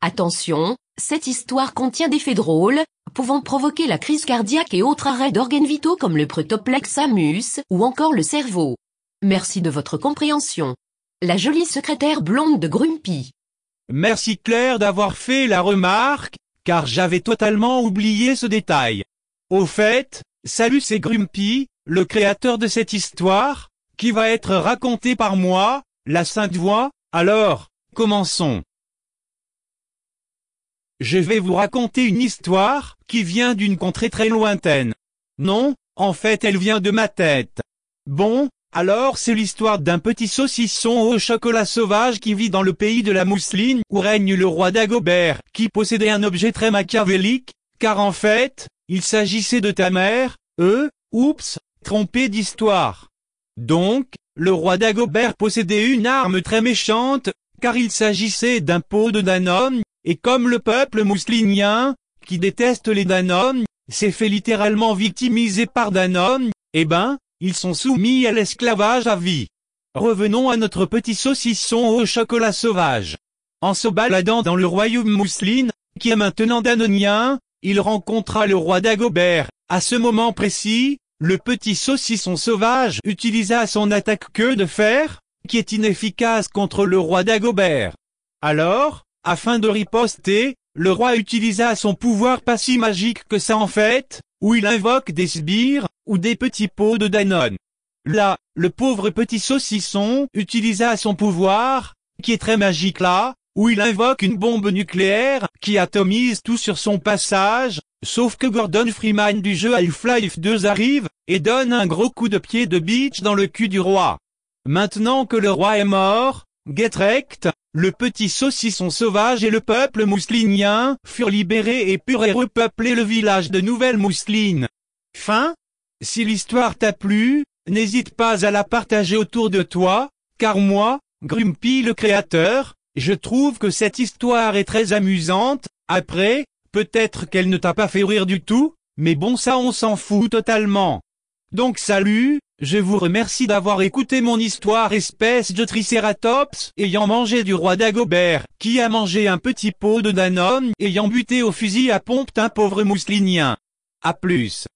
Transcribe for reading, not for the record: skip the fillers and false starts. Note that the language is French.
Attention, cette histoire contient des faits drôles, pouvant provoquer la crise cardiaque et autres arrêts d'organes vitaux comme le protoplex ou encore le cerveau. Merci de votre compréhension. La jolie secrétaire blonde de Grumpy. Merci Claire d'avoir fait la remarque, car j'avais totalement oublié ce détail. Au fait, salut, c'est Grumpy, le créateur de cette histoire, qui va être racontée par moi, la Sainte Voix. Alors, commençons. Je vais vous raconter une histoire qui vient d'une contrée très lointaine. Non, en fait elle vient de ma tête. Bon, alors c'est l'histoire d'un petit saucisson au chocolat sauvage qui vit dans le pays de la mousseline où règne le roi Dagobert, qui possédait un objet très machiavélique, car en fait, il s'agissait de ta mère, trompé d'histoire. Donc, le roi Dagobert possédait une arme très méchante, car il s'agissait d'un pot de Danone, et comme le peuple mousselinien, qui déteste les Danone, s'est fait littéralement victimiser par Danone, ils sont soumis à l'esclavage à vie. Revenons à notre petit saucisson au chocolat sauvage. En se baladant dans le royaume mousseline, qui est maintenant danonien, il rencontra le roi Dagobert. À ce moment précis, le petit saucisson sauvage utilisa son attaque queue de fer, qui est inefficace contre le roi Dagobert. Alors, afin de riposter, le roi utilisa son pouvoir pas si magique que ça en fait, où il invoque des sbires, ou des petits pots de Danone. Là, le pauvre petit saucisson utilisa son pouvoir, qui est très magique là, où il invoque une bombe nucléaire, qui atomise tout sur son passage, sauf que Gordon Freeman du jeu Half-Life 2 arrive, et donne un gros coup de pied de bitch dans le cul du roi. Maintenant que le roi est mort, get wrecked, le petit saucisson sauvage et le peuple mousselinien furent libérés et purent repeupler le village de Nouvelle-Mousseline. Fin. Si l'histoire t'a plu, n'hésite pas à la partager autour de toi, car moi, Grumpy le créateur, je trouve que cette histoire est très amusante. Après, peut-être qu'elle ne t'a pas fait rire du tout, mais bon ça on s'en fout totalement. Donc salut, je vous remercie d'avoir écouté mon histoire espèce de tricératops ayant mangé du roi Dagobert, qui a mangé un petit pot de Danone ayant buté au fusil à pompe d'un pauvre mousselinien. À plus.